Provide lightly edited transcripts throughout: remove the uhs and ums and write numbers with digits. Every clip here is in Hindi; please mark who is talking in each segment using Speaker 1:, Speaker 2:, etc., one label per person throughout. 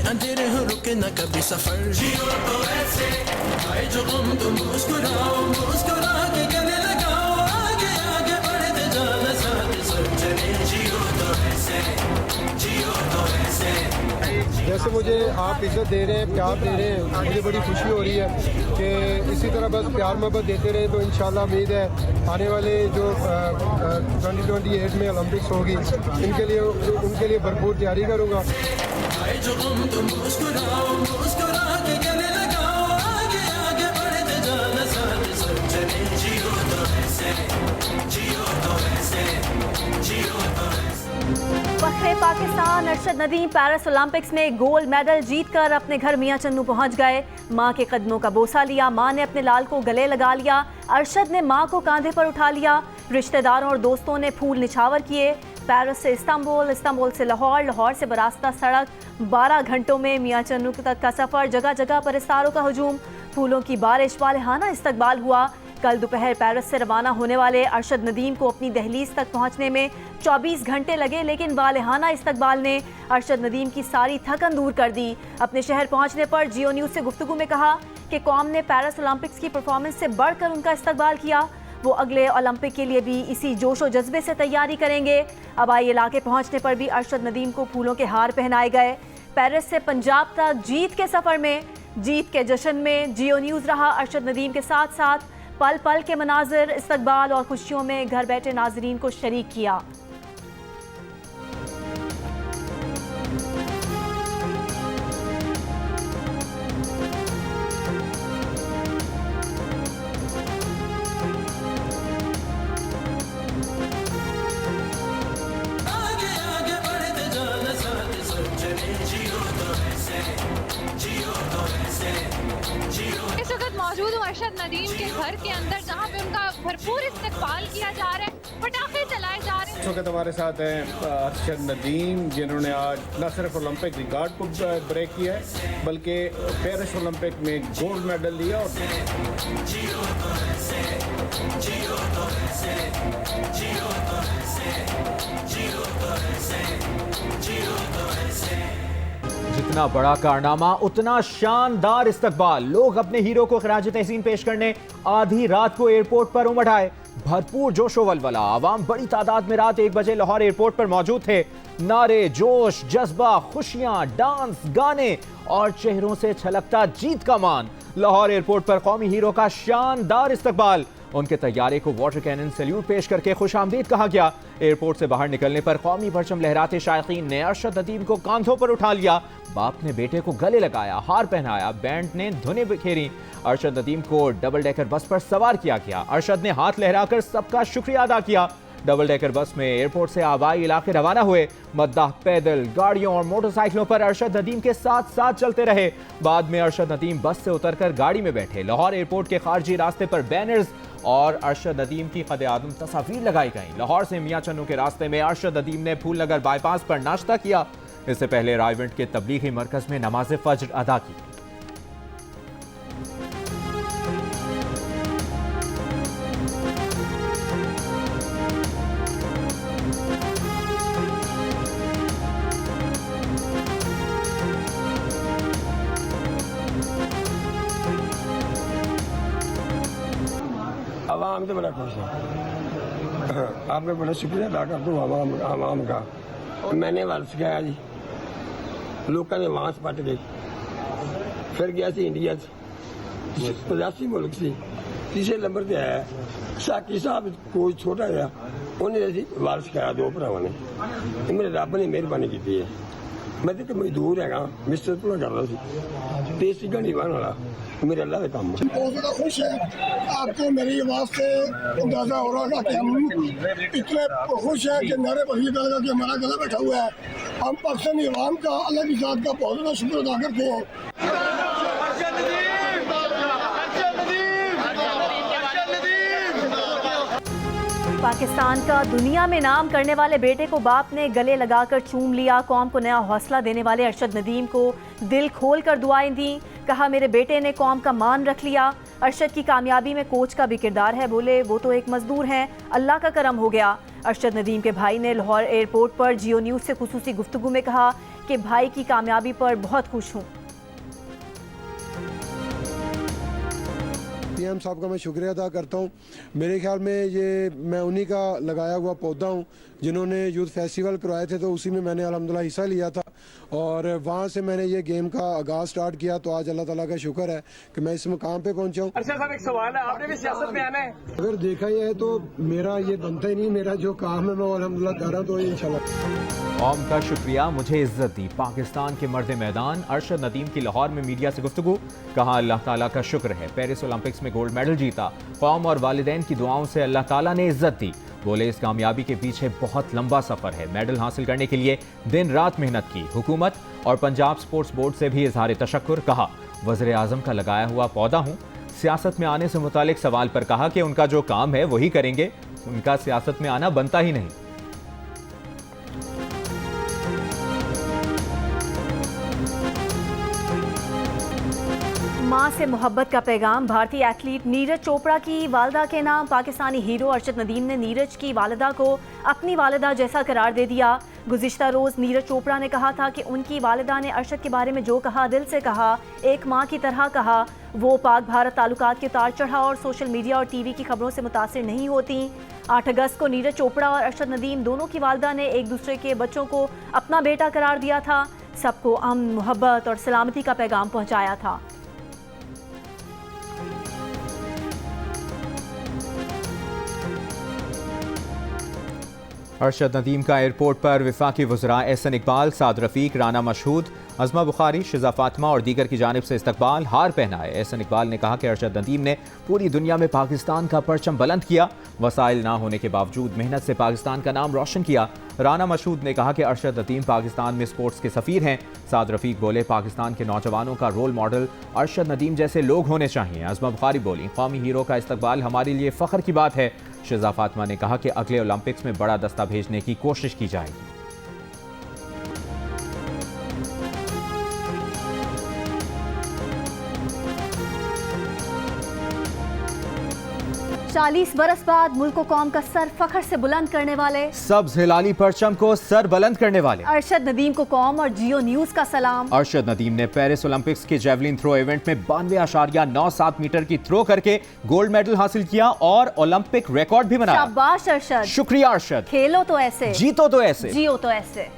Speaker 1: अंधेरे हो रुके न कभी सफर, जियो तो ऐसे आए जो गम तुम मुस्कुराओ, मुस्कुरा के गले लगाओ, आगे आगे बढ़ते जाना साथ सब चले, जियो तो ऐसे, जियो तो ऐसे।
Speaker 2: जैसे मुझे आप इज्जत दे रहे हैं, प्यार दे रहे हैं, मुझे बड़ी खुशी हो रही है कि इसी तरह बस प्यार मोहब्बत देते रहे तो इंशाल्लाह उम्मीद है आने वाले जो 2028 में ओलंपिक्स होगी उनके लिए भरपूर तैयारी करूँगा।
Speaker 1: जो तुम मुस्कुराओ, मुस्कुरा के गले लगाओ, आगे आगे बढ़ते जाना साथ सब चले, जियो तो ऐसे, जियो तो ऐसे, जियो तो ऐसे।
Speaker 3: फख्रे पाकिस्तान अरशद नदीम पेरिस ओलंपिक्स में गोल्ड मेडल जीतकर अपने घर मियां चन्नू पहुंच गए। मां के कदमों का बोसा लिया, मां ने अपने लाल को गले लगा लिया, अरशद ने मां को कांधे पर उठा लिया, रिश्तेदारों और दोस्तों ने फूल निछावर किए। पेरिस से इस्तांबुल, इस्तांबुल से लाहौर, लाहौर से बरास्ता सड़क, 12 घंटों में मियां चन्नू तक का सफ़र, जगह जगह पर इस्तारों का हजूम, फूलों की बारिश, वालेहाना इस्तकबाल हुआ। कल दोपहर पेरिस से रवाना होने वाले अरशद नदीम को अपनी दहलीज तक पहुंचने में 24 घंटे लगे, लेकिन वालेहाना इस्तकबाल ने अरशद नदीम की सारी थकन दूर कर दी। अपने शहर पहुंचने पर जियो न्यूज़ से गुफ्तगू में कहा कि कौम ने पेरिस ओलंपिक्स की परफॉर्मेंस से बढ़कर उनका इस्तकबाल किया, वो अगले ओलंपिक के लिए भी इसी जोश और जज्बे से तैयारी करेंगे। हवाई इलाके पहुंचने पर भी अरशद नदीम को फूलों के हार पहनाए गए। पेरिस से पंजाब तक जीत के सफ़र में, जीत के जश्न में जियो न्यूज़ रहा अरशद नदीम के साथ साथ। पल पल के मनाजिर, इस्तकबाल और खुशियों में घर बैठे नाजरीन को शरीक किया।
Speaker 4: इस वक्त मौजूद हूँ अरशद नदीम के घर के अंदर, जहाँ पे उनका भरपूर इस्तकबाल किया जा रहा है, पटाखे चलाए जा रहे हैं।
Speaker 5: इस वक्त हमारे साथ हैं अरशद नदीम, जिन्होंने आज न सिर्फ ओलंपिक रिकॉर्ड को ब्रेक किया है बल्कि पेरिस ओलंपिक में गोल्ड मेडल लिया। और
Speaker 6: जितना बड़ा कारनामा उतना शानदार इस्तकबाल। लोग अपने हीरो को खराज तहसीन पेश करने आधी रात को एयरपोर्ट पर उमड़ आए। भरपूर जोशो वलवला, आवाम बड़ी तादाद में रात 1 बजे लाहौर एयरपोर्ट पर मौजूद थे। नारे, जोश, जज्बा, खुशियां, डांस, गाने और चेहरों से छलकता जीत का मान। लाहौर एयरपोर्ट पर कौमी हीरो का शानदार इस्तकबाल। उनके तैयारे को वाटर कैनन सैल्यूट पेश करके खुशामदीद कहा गया। एयरपोर्ट से बाहर निकलने पर कौमी परचम लहराते शायकीन ने अरशद नदीम को कांधों पर उठा लिया। बाप ने बेटे को गले लगाया, हार पहनाया, बैंड ने धुनें बिखेरी। अरशद नदीम को डबल डेकर बस पर सवार किया गया। अरशद ने हाथ लहराकर सबका शुक्रिया अदा किया। डबल डेकर बस में एयरपोर्ट से आबाई इलाके रवाना हुए। मद्दाह पैदल, गाड़ियों और मोटरसाइकिलों पर अरशद नदीम के साथ साथ चलते रहे। बाद में अरशद नदीम बस से उतरकर गाड़ी में बैठे। लाहौर एयरपोर्ट के खारजी रास्ते पर बैनर्स और अरशद नदीम की क़द-ए-आदम तस्वीर लगाई गई। लाहौर से मियां चन्नू के रास्ते में अरशद नदीम ने फूलनगर बाईपास पर नाश्ता किया। इससे पहले रायवंड के तबलीगी मरकज में नमाज फज्र अदा की।
Speaker 7: आवाम तो बड़ा खुश है। आपका बड़ा शुक्रिया अदा कर दूँ आवाम का। मैंने वाल सिखाया जी, लोगों ने वहाँ से पट गए, फिर गया सी इंडिया 85 मुल्क से तीसरे नंबर पर आया। साकी साहब कोई छोटा जहा उन्हें वाल सिखाया, 2 भरावां ने। मेरे रब ने मेहरबानी की है। मैं तो मजदूर है, मिस्टर पूरा कर रहा सी, देसी घड़ी बन वाला मेरे अल्लाह का काम।
Speaker 8: बहुत ज़्यादा खुश है। आपको मेरी आवाज़ से अंदाज़ा हो रहा था कि हम इतने खुश हैं कि नारे पर लगा कि हमारा गला बैठा हुआ है। हम पाकिस्तानी अवाम का, अल्लाह की ज़ात का बहुत ज़्यादा शुक्र अदा करते हैं।
Speaker 3: पाकिस्तान का दुनिया में नाम करने वाले बेटे को बाप ने गले लगाकर चूम लिया। कौम को नया हौसला देने वाले अरशद नदीम को दिल खोल कर दुआएं दी। कहा, मेरे बेटे ने कौम का मान रख लिया। अरशद की कामयाबी में कोच का भी किरदार है। बोले, वो तो एक मजदूर हैं, अल्लाह का करम हो गया। अरशद नदीम के भाई ने लाहौर एयरपोर्ट पर जियो न्यूज़ से खुसूसी गुफ्तगू में कहा कि भाई की कामयाबी पर बहुत खुश हूँ।
Speaker 2: पीएम साहब का मैं शुक्रिया अदा करता हूँ। मेरे ख्याल में ये मैं उन्हीं का लगाया हुआ पौधा हूँ जिन्होंने यूथ फेस्टिवल करवाए थे, तो उसी में मैंने अल्हम्दुलिल्लाह हिस्सा लिया था और वहाँ से मैंने ये गेम का आगाज़ स्टार्ट किया। तो आज अल्लाह ताला का शुक्र है कि मैं इस मुकाम पे पहुँचा हूँ।
Speaker 9: अर्शद साहब, एक सवाल है, आपने भी सियासत में आना है?
Speaker 2: अगर देखा जाए तो मेरा ये बनता ही नहीं, मेरा जो काम है मैं अल्हम्दुलिल्लाह कर रहा हूँ, तो इंशाल्लाह।
Speaker 6: कौम का शुक्रिया, मुझे इज्जत दी। पाकिस्तान के मर्द मैदान अरशद नदीम की लाहौर में मीडिया से गुफ्तगू। कहा अल्लाह ताला का शुक्र है, पेरिस ओलंपिक्स में गोल्ड मेडल जीता। कौम और वालिदैन की दुआओं से अल्लाह ताला ने इज्जत दी। बोले इस कामयाबी के पीछे बहुत लंबा सफर है। मेडल हासिल करने के लिए दिन रात मेहनत की। हुकूमत और पंजाब स्पोर्ट्स बोर्ड से भी इजहार तशक्कुर। कहा वज़ीर आज़म का लगाया हुआ पौधा हूँ। सियासत में आने से मुतालिक सवाल पर कहा कि उनका जो काम है वही करेंगे, उनका सियासत में आना बनता ही नहीं।
Speaker 3: माँ से मोहब्बत का पैगाम। भारतीय एथलीट नीरज चोपड़ा की वालिदा के नाम पाकिस्तानी हीरो अरशद नदीम ने नीरज की वालिदा को अपनी वालिदा जैसा करार दे दिया। गुज़िश्ता रोज़ नीरज चोपड़ा ने कहा था कि उनकी वालिदा ने अरशद के बारे में जो कहा दिल से कहा, एक माँ की तरह कहा। वो पाक भारत ताल्लुकात के उतार चढ़ाव और सोशल मीडिया और टीवी की खबरों से मुतासिर नहीं होती। 8 अगस्त को नीरज चोपड़ा और अरशद नदीम दोनों की वालिदा ने एक दूसरे के बच्चों को अपना बेटा करार दिया था। सबको अमन, मोहब्बत और सलामती का पैगाम पहुँचाया था।
Speaker 6: अरशद नदीम का एयरपोर्ट पर वफाकी वज़रा एहसन इकबाल, साद रफ़ीक, राना मशहूद, अज़मा बुखारी, शिज़ा फातिमा और दीगर की जानिब से इस्तकबाल। हार पहनाए। एहसन इकबाल ने कहा कि अरशद नदीम ने पूरी दुनिया में पाकिस्तान का परचम बुलंद किया। वसाइल ना होने के बावजूद मेहनत से पाकिस्तान का नाम रोशन किया। राना मशहूद ने कहा कि अरशद नदीम पाकिस्तान में स्पोर्ट्स के सफ़ीर हैं। साद रफ़ीक बोले पाकिस्तान के नौजवानों का रोल मॉडल अरशद नदीम जैसे लोग होने चाहिए। अज़मा बुखारी बोली कौमी हीरो का इस्तकबाल हमारे लिए फ़ख्र की बात है। शिज़ा फातिमा ने कहा कि अगले ओलंपिक्स में बड़ा दस्ता भेजने की कोशिश की जाएगी।
Speaker 3: 40 बरस बाद मुल्क को कौम का सर फखर से बुलंद करने वाले,
Speaker 6: सब्ज़ हिलाली परचम को सर बुलंद करने वाले
Speaker 3: अरशद नदीम को कौम और जियो न्यूज का सलाम।
Speaker 6: अरशद नदीम ने पेरिस ओलंपिक्स के जेवलिन थ्रो इवेंट में 92.97 मीटर की थ्रो करके गोल्ड मेडल हासिल किया और ओलंपिक रिकॉर्ड भी बनाया।
Speaker 3: शाबाश अरशद।
Speaker 6: शुक्रिया अरशद।
Speaker 3: खेलो तो ऐसे,
Speaker 6: जीतो तो ऐसे,
Speaker 3: जियो तो ऐसे।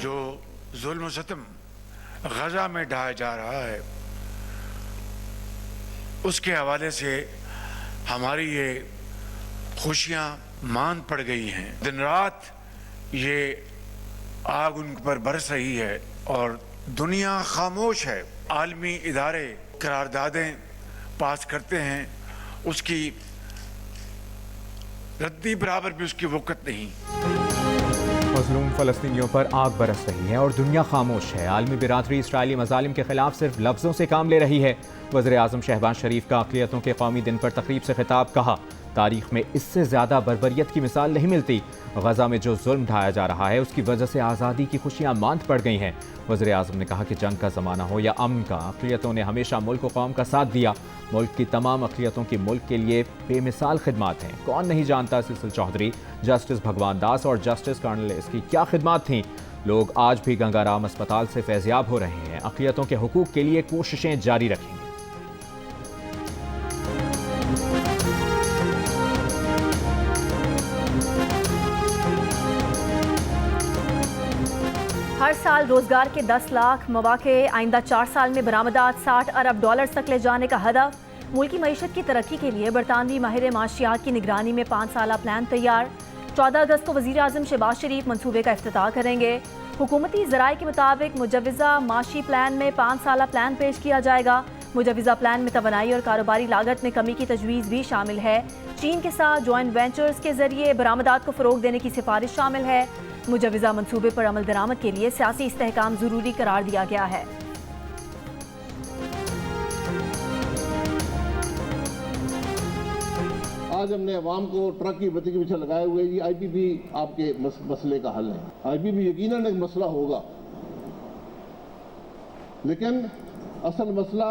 Speaker 10: जो जुल्म सितम गजा में ढाया जा रहा है उसके हवाले से हमारी ये खुशियां मान पड़ गई हैं। दिन रात ये आग उन पर बरस रही है और दुनिया खामोश है। आलमी इदारे करारदादें पास करते हैं, उसकी रद्दी बराबर भी उसकी वक़्त नहीं।
Speaker 6: मज़लूम फ़लस्तीनियों पर आग बरस रही है और दुनिया खामोश है। आलमी बिरादरी इसराइली मज़ालिम के खिलाफ सिर्फ लफ्ज़ों से काम ले रही है। वज़ीर आज़म शहबाज शरीफ का अक़लियतों के कौमी दिन पर तकरीब से खिताब। कहा तारीख़ में इससे ज़्यादा बर्बरियत की मिसाल नहीं मिलती। गज़ा में जो जुल्म ढाया जा रहा है उसकी वजह से आज़ादी की खुशियाँ मांद पड़ गई हैं। वज़ीर आज़म ने कहा कि जंग का ज़माना हो या अमन का, अक़लियतों ने हमेशा मुल्क व कौम का साथ दिया। मुल्क की तमाम अक़लियतों की मुल्क के लिए बेमिसाल खिदमात हैं। कौन नहीं जानता सिसिल चौधरी, जस्टिस भगवान दास और जस्टिस कर्नलिस की क्या खिदमात थीं। लोग आज भी गंगाराम अस्पताल से फैज़याब हो रहे हैं। अक़लियतों के हुकूक़ के लिए कोशिशें जारी रखेंगे।
Speaker 3: हर साल रोजगार के 10 लाख मौके, आइंदा 4 साल में बरामदात $60 अरब तक ले जाने का हदफ। मुल्की मईशत की तरक्की के लिए बरतानवी माहिर माशियात की निगरानी में 5 साला प्लान तैयार। 14 अगस्त को वज़ीर आज़म शहबाज शरीफ मनसूबे का इफ्तिताह करेंगे। हुकूमती ज़राए के मुताबिक मुजव्वज़ा माशी प्लान में 5 साला प्लान पेश किया जाएगा। मुजव्वज़ा प्लान में तवानाई और कारोबारी लागत में कमी की तजवीज़ भी शामिल है। चीन के साथ जॉइंट वेंचर्स के जरिए बरामदात को फ़रोग देने की सिफारिश शामिल है। मुजव्वज़ा मंसूबे पर अमल दरामद के लिए सियासी इस्तेहकाम ज़रूरी करार दिया गया है।
Speaker 11: आज हमने अवाम को ट्रक की बत्ती के पीछे लगाए हुए जी IPP आपके मसले का हल है। IPP यकीनन एक मसला होगा, लेकिन असल मसला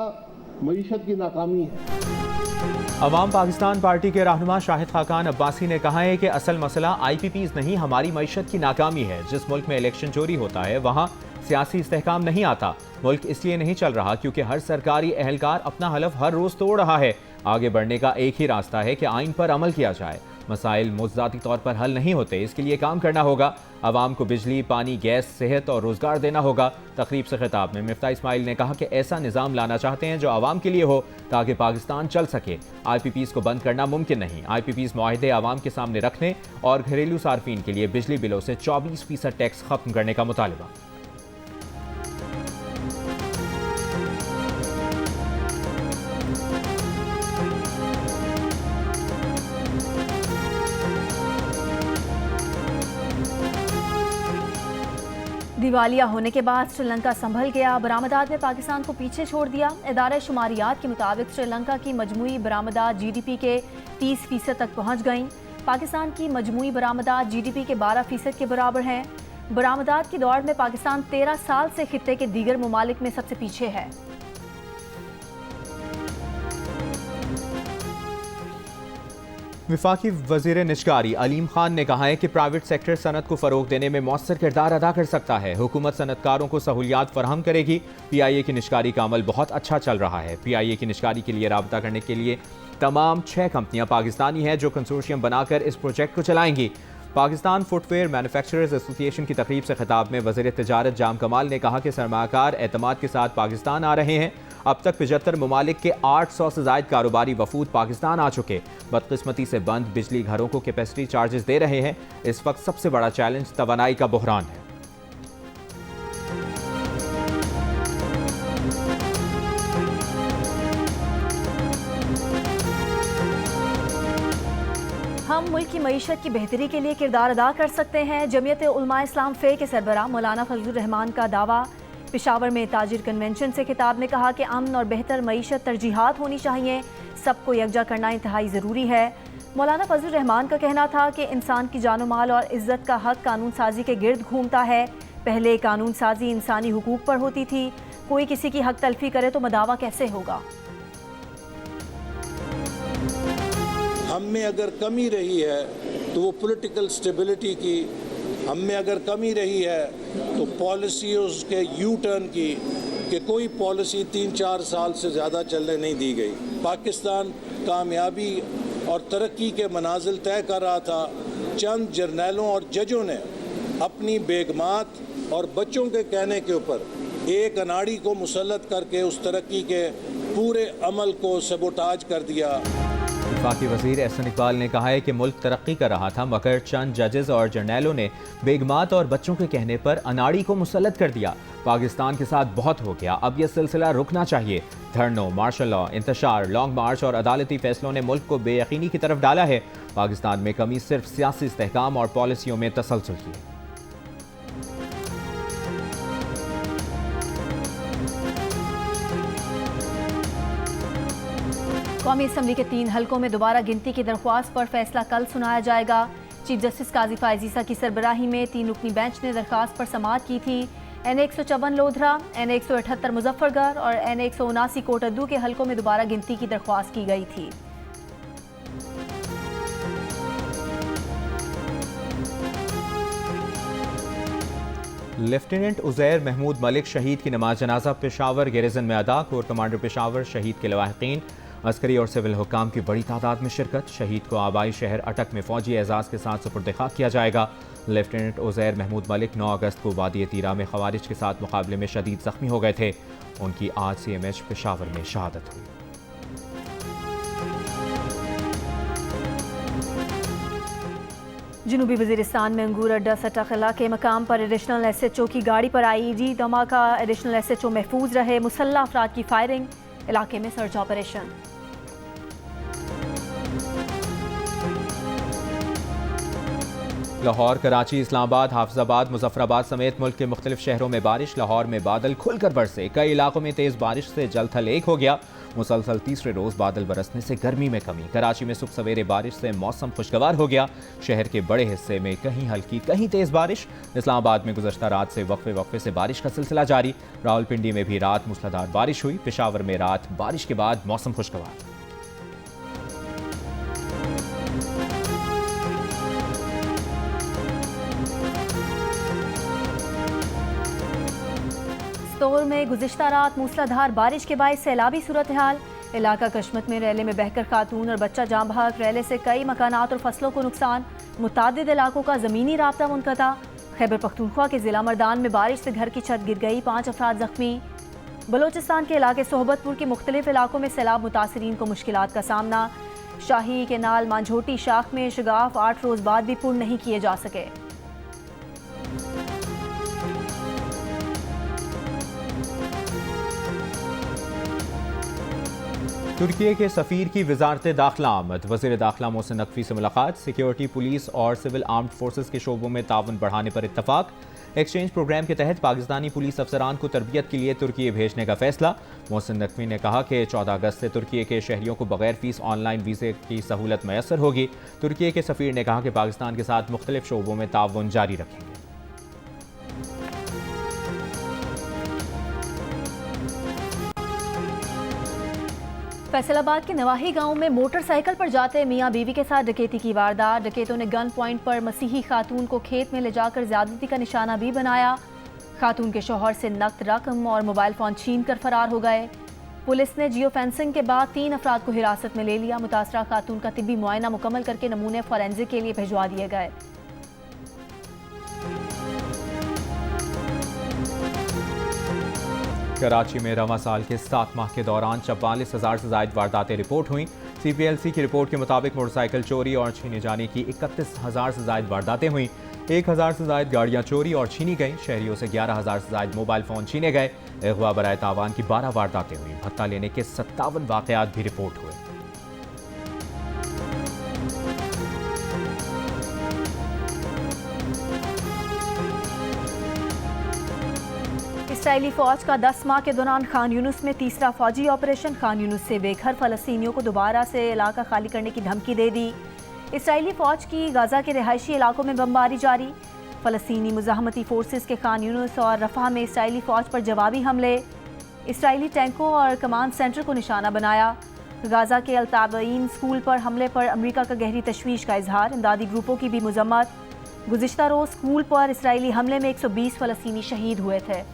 Speaker 11: मईशत की नाकामी है।
Speaker 6: अवाम पाकिस्तान पार्टी के रहनुमा शाहिद खाकान अब्बासी ने कहा है कि असल मसला IPPs नहीं, हमारी मईशत की नाकामी है। जिस मुल्क में इलेक्शन चोरी होता है वहाँ सियासी इस्तेहकाम नहीं आता। मुल्क इसलिए नहीं चल रहा क्योंकि हर सरकारी एहलकार अपना हलफ हर रोज तोड़ रहा है। आगे बढ़ने का एक ही रास्ता है कि आइन पर अमल किया जाए। मसाइल मुज्जाती तौर पर हल नहीं होते, इसके लिए काम करना होगा। आवाम को बिजली, पानी, गैस, सेहत और रोजगार देना होगा। तकरीब से खिताब में मिफ्ता इस्माइल ने कहा कि ऐसा निज़ाम लाना चाहते हैं जो आवाम के लिए हो ताकि पाकिस्तान चल सके। IPPs को बंद करना मुमकिन नहीं। IPPs मुआहदे आवाम के सामने रखने और घरेलू सार्फिन के लिए बिजली बिलों से 24% टैक्स खत्म करने का मुतालबा।
Speaker 3: दिवालिया होने के बाद श्रीलंका संभल गया। बरामदात में पाकिस्तान को पीछे छोड़ दिया। इदारा शुमारियात के मुताबिक श्रीलंका की मजमूई बरामदात GDP के 30% तक पहुंच गईं। पाकिस्तान की मजमूई बरामदात GDP के 12% के बराबर हैं। बरामदात की दौड़ में पाकिस्तान 13 साल से खित्ते के दीगर ममालिक में सबसे पीछे है।
Speaker 6: वफाकी वज़ीर निजकारी अलीम खान ने कहा है कि प्राइवेट सेक्टर सनत को फ़रोग देने में मौसर किरदार अदा कर सकता है। हुकूमत सनतकारों को सहूलियात फराहम करेगी। PIA की निजकारी का अमल बहुत अच्छा चल रहा है। PIA की निजकारी के लिए राबता करने के लिए तमाम 6 कंपनियां पाकिस्तानी हैं जो कंसोर्शियम बनाकर इस प्रोजेक्ट को चलाएंगी। पाकिस्तान फुटवेयर मैन्युफैक्चरर्स एसोसिएशन की तकरीब से खिताब में वज़ीर तिजारत जाम कमाल ने कहा कि सरमायाकार एतमाद के साथ पाकिस्तान आ रहे हैं। अब तक 75 ममालिक के 800 से ज़ायद कारोबारी वफूद पाकिस्तान आ चुके। बदकिस्मती से बंद बिजली घरों को कैपेसिटी चार्जेस दे रहे हैं। इस वक्त सबसे बड़ा चैलेंज तवानाई का बहरान है।
Speaker 3: हम मुल्क की मईशत की बेहतरी के लिए किरदार अदा कर सकते हैं। जमीयत उलमा इस्लाम फ़े के सरबराह मौलाना फजलुर रहमान का दावा। पेशावर में ताजिर कन्वेंशन से खिताब में कहा कि अमन और बेहतर मईशत तरजीहात होनी चाहिए। सबको यकजा करना इंतहाई ज़रूरी है। मौलाना फजलुर रहमान का कहना था कि इंसान की जानो माल और इज़्ज़त का हक कानून साजी के गिर्द घूमता है। पहले कानून साजी इंसानी हुकूक पर होती थी। कोई किसी की हक तलफी करे तो मदावा कैसे होगा।
Speaker 11: हम में अगर कमी रही है तो वो पॉलिटिकल स्टेबिलिटी की, हम में अगर कमी रही है तो पॉलिसीज़ के यू टर्न की, कि कोई पॉलिसी 3-4 साल से ज़्यादा चलने नहीं दी गई। पाकिस्तान कामयाबी और तरक्की के मनाजिल तय कर रहा था। चंद जर्नैलों और जजों ने अपनी बेगमात और बच्चों के कहने के ऊपर एक अनाड़ी को मुसल्लत करके उस तरक्की के पूरे अमल को सबोटाज कर दिया।
Speaker 6: वफाकी वज़ीर एहसन इकबाल ने कहा है कि मुल्क तरक्की कर रहा था मगर चंद जजेस और जर्नैलों ने बेगमात और बच्चों के कहने पर अनाड़ी को मुसल्लत कर दिया। पाकिस्तान के साथ बहुत हो गया, अब यह सिलसिला रुकना चाहिए। धरनों, मार्शल लॉ, इंतशार, लॉन्ग मार्च और अदालती फैसलों ने मुल्क को बेयकीनी की तरफ डाला है। पाकिस्तान में कमी सिर्फ सियासी इस्तेहकाम और पॉलिसियों में तसलसल की है।
Speaker 3: कौमी असम्बली के 3 हलकों में दोबारा गिनती की दरख्वास्त पर फैसला कल सुनाया जाएगा। चीफ जस्टिस काजी फायजीसा की सरबराही में 3 रुकनी बेंच ने दरख्वास्त पर समाअत की थी। NA 154 लोधरा, NA 178 मुजफ्फरगढ़ और NA 179 कोटद्दू के हलकों में दोबारा गिनती की दरख्वास्त की गई थी।
Speaker 6: लेफ्टिनेंट उज़ैर महमूद मलिक शहीद की नमाज जनाजा पेशावर गैरिजन में अदा। कोर कमांडर पेशावर शहीद के लवाहिकीन, अस्करी और सिविल हुक्काम की बड़ी तादाद में शिरकत। शहीद को आबाई शहर अटक में फौजी एजाज़ के साथ सुपुर्द खाक किया जाएगा। लेफ्टिनेंट उज़ैर महमूद मलिक 9 अगस्त को वादी तीरा में खवारिज के साथ मुकाबले में शदीद ज़ख्मी हो गए थे। उनकी आज CMH पेशावर में शहादत हुई।
Speaker 3: जनूबी वज़ीरिस्तान में अंगूर अड्डा सटाखला के मकाम पर एडिशनल SHO की गाड़ी पर IED धमाका। एडिशनल SHO महफूज रहे। मुसल्लह अफराद की फायरिंग, इलाके में सर्च ऑपरेशन।
Speaker 6: लाहौर, कराची, इस्लामाबाद, हाफिजाबाद, मुजफ्फराबाद समेत मुल्क के मुख्तलिफ शहरों में बारिश। लाहौर में बादल खुलकर बरसे। कई इलाकों में तेज़ बारिश से जल थल एक हो गया। मुसलसल तीसरे रोज़ बादल बरसने से गर्मी में कमी। कराची में सुबह सवेरे बारिश से मौसम खुशगवार हो गया। शहर के बड़े हिस्से में कहीं हल्की कहीं तेज़ बारिश। इस्लामाबाद में गुज़श्ता रात से वक्फे वक्फे से बारिश का सिलसिला जारी। रावलपिंडी में भी रात मूसलाधार बारिश हुई। पेशावर में रात बारिश के बाद मौसम खुशगवार।
Speaker 3: पस्तौर में गुज़िश्ता रात मूसलाधार बारिश के बायस सैलाबी सूरत हाल। इलाका कशमत में रैले में बहकर खातून और बच्चा जाँ बहक। रैले से कई मकानात और फसलों को नुकसान। मुतादिद इलाकों का ज़मीनी राब्ता मुनक़ता। खैबर पख्तूनख्वा के ज़िला मर्दान में बारिश से घर की छत गिर गई, 5 अफराद जख्मी। बलोचिस्तान के इलाके सोहबतपुर के मुख्तलिफ इलाकों में सैलाब मुतासरीन को मुश्किलात का सामना। शाही केनाल मांझोटी शाख में शगाफ 8 रोज़ बाद भी पूर्ण नहीं किए जा सके।
Speaker 6: तुर्की के सफ़ीर की वजारत दाखिला आमद। वज़ीर दाखिला मोहसिन नकवी से मुलाकात। सिक्योरिटी, पुलिस और सिविल आर्म्ड फोर्सेस के शोबों में ताउन बढ़ाने पर इत्तफाक। एक्सचेंज प्रोग्राम के तहत पाकिस्तानी पुलिस अफसरान को तरबियत के लिए तुर्की भेजने का फैसला। मोहसिन नकवी ने कहा कि 14 अगस्त से तुर्की के शहरियों को बगैर फीस ऑनलाइन वीज़े की सहूलत मैसर होगी। तुर्की के सफ़ीर ने कहा कि पाकिस्तान के साथ मुख्तलिफ शोबों में ताउन जारी रखेंगे।
Speaker 3: फैसलाबाद के नवाही गांव में मोटरसाइकिल पर जाते मियां बीवी के साथ डकैती की वारदात। डकैतों ने गन पॉइंट पर मसीही खातून को खेत में ले जाकर ज्यादती का निशाना भी बनाया। खातून के शौहर से नकद रकम और मोबाइल फ़ोन छीन कर फरार हो गए। पुलिस ने जियो फेंसिंग के बाद 3 अफराद को हिरासत में ले लिया। मुतासरा खातून का तिब्बी मुआयना मुकम्मल करके नमूने फॉरेंसिक के लिए भिजवा दिए गए।
Speaker 6: कराची में रवां साल के 7 माह के दौरान 44,000 से ज़ायद वारदातें रिपोर्ट हुई। CPLC की रिपोर्ट के मुताबिक मोटरसाइकिल चोरी और छीने जाने की 31,000 से ज़ायद वारदातें हुई। 1,000 से ज़ायद गाड़ियाँ चोरी और छीनी गईं। शहरियों से 11,000 से ज़ायद मोबाइल फ़ोन छीने गए। अगवा बराए तावान की 12 वारदातें हुई। भत्ता लेने के 57 वाक़यात भी रिपोर्ट हुए।
Speaker 3: इसराइली फ़ौज का 10 माह के दौरान खान यूनुस में तीसरा फ़ौजी ऑपरेशन। खान यूनुस से बेघर फ़लस्तीनियों को दोबारा से इलाका खाली करने की धमकी दे दी। इसराइली फ़ौज की गाज़ा के रिहायशी इलाकों में बमबारी जारी। फ़लस्तीनी मुज़ाहमती फ़ोर्सेस के खान यूनुस और रफ़ा में इसराइली फ़ौज पर जवाबी हमले। इसराइली टैंकों और कमांड सेंटर को निशाना बनाया। गाज़ा के अल-ताबईन स्कूल पर हमले पर अमरीका का गहरी तशवीश का इजहार। इमदादी ग्रुपों की भी मजम्मत। गुज़िश्ता रोज़ स्कूल पर इसराइली हमले में 120 फ़लस्तीनी शहीद हुए थे।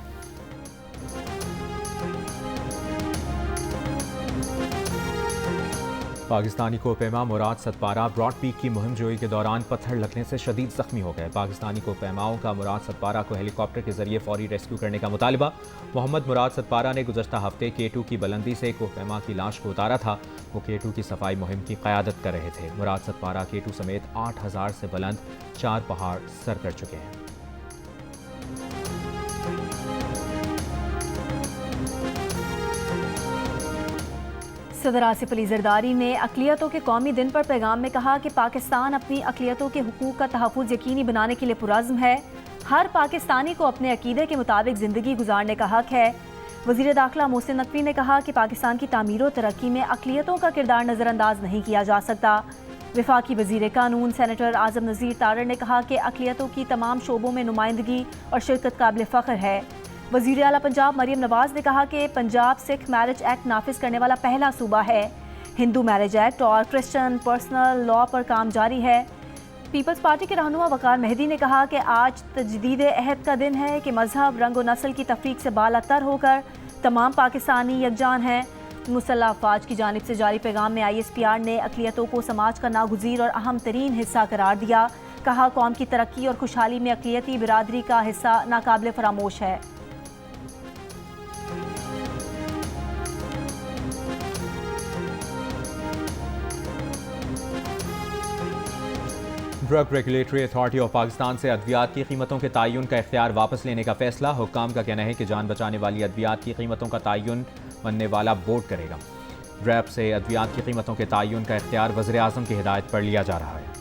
Speaker 6: पाकिस्तानी कोपैमा मुराद सतपारा ब्रॉड पीक की मुहिम जोई के दौरान पत्थर लगने से शदीद जख्मी हो गए। पाकिस्तानी कोपैमाओं का मुराद सतपारा को हेलीकॉप्टर के जरिए फौरी रेस्क्यू करने का मुतालबा। मोहम्मद मुराद सतपारा ने गुज़श्ता हफ्ते K2 की बुलंदी से कोपैमा की लाश को उतारा था। वो K2 की सफाई मुहिम की क़यादत कर रहे थे। मुराद सतपारा K2 समेत 8,000 से बुलंद 4 पहाड़ सर कर चुके हैं।
Speaker 3: सदर आसिफ अली जरदारी ने अक़लियतों के कौमी दिन पर पैगाम में कहा कि पाकिस्तान अपनी अक़लियतों के हुकूक का तहफ़्फ़ुज़ यकीनी बनाने के लिए पुरज़्म है। हर पाकिस्तानी को अपने अक़ीदे के मुताबिक ज़िंदगी गुजारने का हक़ है। वज़ीर दाखिला मोहसिन नकवी ने कहा कि पाकिस्तान की तामीर और तरक्की में अक़लियतों का किरदार नज़रअंदाज नहीं किया जा सकता। वफाकी वज़ीर कानून सेनेटर आज़म नज़ीर तारड़ ने कहा कि अक़लियतों की तमाम शोबों में नुमाइंदगी और शिरकत काबिल फ़ख्र है। वज़ीर आला पंजाब मरियम नवाज़ ने कहा कि पंजाब सिख मैरिज एक्ट नाफिज करने वाला पहला सूबा है। हिंदू मैरिज एक्ट और क्रिश्चियन पर्सनल लॉ पर काम जारी है। पीपल्स पार्टी के रहनुमा वकार मेहदी ने कहा कि आज तजदीद अहद का दिन है कि मजहब, रंग और नस्ल की तफरीक से बालातर होकर तमाम पाकिस्तानी यकजान हैं। मुसल्लह अफवाज की जानिब से जारी पैगाम में ISPR ने अक़लियतों को समाज का नागुज़ीर और अहम तरीन हिस्सा करार दिया। कहा कौम की तरक्की और खुशहाली में अक़लियती बिरादरी का हिस्सा नाकाबिल फरामोश है।
Speaker 6: Drug regulatory authority of Pakistan से अद्वियात की कीमतों के तयन का इख्तियार वापस लेने का फैसला। हुक्काम का कहना है कि जान बचाने वाली अद्वियात की कीमतों का तयन बनने वाला बोर्ड करेगा। ड्रैप से अद्वियात की कीमतों के तयन का इख्तियार वज़ीर आज़म की हिदायत पर लिया जा रहा है।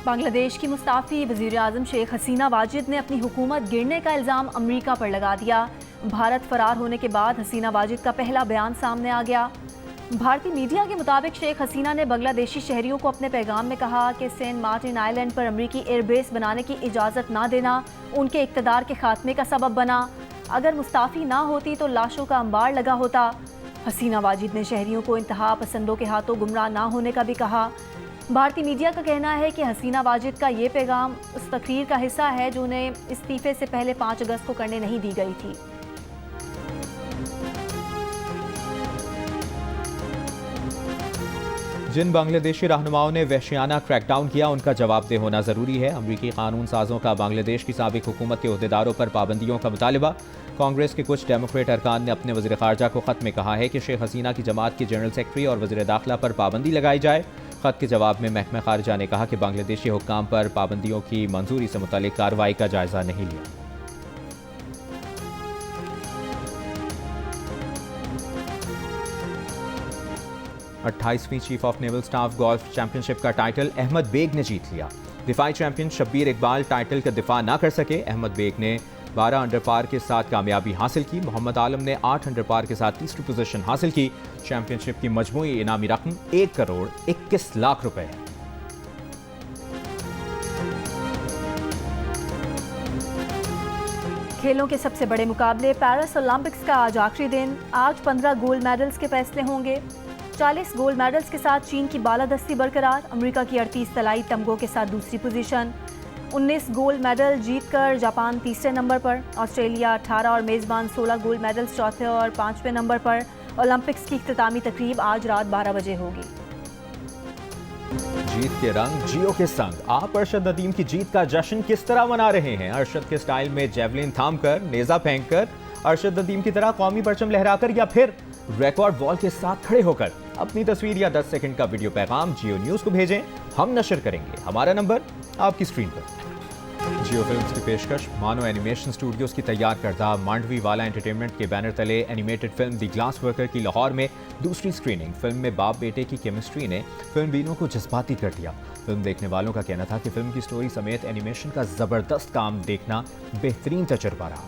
Speaker 3: बांग्लादेश की मुस्ताफ़ी वज़ीर आज़म शेख हसीना वाजिद ने अपनी हुकूमत गिरने का इल्ज़ाम अमरीका पर लगा दिया। भारत फरार होने के बाद हसीना वाजिद का पहला बयान सामने आ गया। भारतीय मीडिया के मुताबिक शेख हसीना ने बांग्लादेशी शहरियों को अपने पैगाम में कहा कि सेंट मार्टिन आइलैंड पर अमरीकी एयरबेस बनाने की इजाज़त ना देना उनके इक़्तिदार के खात्मे का सबब बना। अगर मुस्ताफ़ी ना होती तो लाशों का अंबार लगा होता। हसीना वाजिद ने शहरियों को इंतहा पसंदों के हाथों गुमराह ना होने का भी कहा। भारतीय मीडिया का कहना है कि हसीना वाजिद का ये पैगाम उस तकरीर का हिस्सा है जो उन्हें इस्तीफे से पहले 5 अगस्त को करने नहीं दी गई थी।
Speaker 6: जिन बांग्लादेशी रहनुमाओं ने वहशियाना क्रैकडाउन किया उनका जवाबदेह होना जरूरी है। अमरीकी कानून साजों का बांग्लादेश की साबिक हुकूमत के ओहदेदारों पर पाबंदियों का मुतालबा। कांग्रेस के कुछ डेमोक्रेट अरकान ने अपने वज़ीर ख़ारजा को ख़त में कहा है कि शेख हसीना की जमात के जनरल सेक्रेटरी और वज़ीर दाखिला पर पाबंदी लगाई जाए। ख़त के जवाब में महकमा ख़ारजा ने कहा कि बांग्लादेशी हुक्काम पर पाबंदियों की मंजूरी से मुतालिक कार्रवाई का जायजा नहीं लिया। अट्ठाईसवीं chief of naval staff golf championship का टाइटल अहमद बेग ने जीत लिया। दिफाई चैंपियन शब्बीर इकबाल टाइटल का दिफा ना कर सके। अहमद बेग ने 12 अंडर पार के साथ कामयाबी हासिल की। मोहम्मद आलम ने 8 अंडर पार के साथ तीसरी पोजीशन हासिल की। चैंपियनशिप की मजमूई इनामी रकम 1 करोड़ 21 लाख रुपए है।
Speaker 3: खेलों के सबसे बड़े मुकाबले पेरिस ओलंपिक्स का आज आखिरी दिन। आज 15 गोल्ड मेडल्स के फैसले होंगे। 40 गोल्ड मेडल्स के साथ चीन की बालादस्ती बरकरार। अमेरिका की 38 तलाई तमगों के साथ दूसरी पोजीशन। 19 गोल्ड मेडल जीतकर जापान तीसरे नंबर पर। ऑस्ट्रेलिया 18 और मेज़बान 16 गोल्ड मेडल्स चौथे और 5वें नंबर पर। ओलंपिक्स की इख्तितामी तकरीब आज रात 12 बजे होगी।
Speaker 6: जीत के रंग जियो के संग। आप अरशद नदीम की जीत का जश्न किस तरह मना रहे हैं? अरशद के स्टाइल में जेवलिन थामकर, नेजा फेंककर, अरशद नदीम की तरह कौमी परचम लहराकर, या फिर रिकॉर्ड वॉल के साथ खड़े होकर? अपनी तस्वीर या 10 सेकंड का वीडियो पैगाम जियो न्यूज को भेजें, हम नशर करेंगे। हमारा नंबर आपकी स्क्रीन पर। जियो फिल्म्स की पेशकश मानो एनिमेशन स्टूडियोज की तैयार करदा मांडवी वाला एंटरटेनमेंट के बैनर तले animated film the glass worker की लाहौर में दूसरी स्क्रीनिंग। फिल्म में बाप बेटे की केमिस्ट्री ने फिल्म बीनों को जज्बाती कर दिया। फिल्म देखने वालों का कहना था कि फिल्म की स्टोरी समेत एनिमेशन का जबरदस्त काम देखना बेहतरीन तजुर्बा रहा।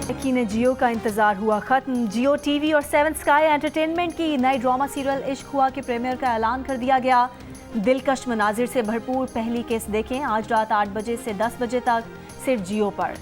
Speaker 3: यकीन जियो का इंतजार हुआ खत्म। जियो टीवी और 7 स्काई एंटरटेनमेंट की नई ड्रामा सीरियल इश्क हुआ के प्रीमियर का ऐलान कर दिया गया। दिलकश मनाजिर से भरपूर पहली किस्त देखें आज रात 8 बजे से 10 बजे तक सिर्फ जियो पर।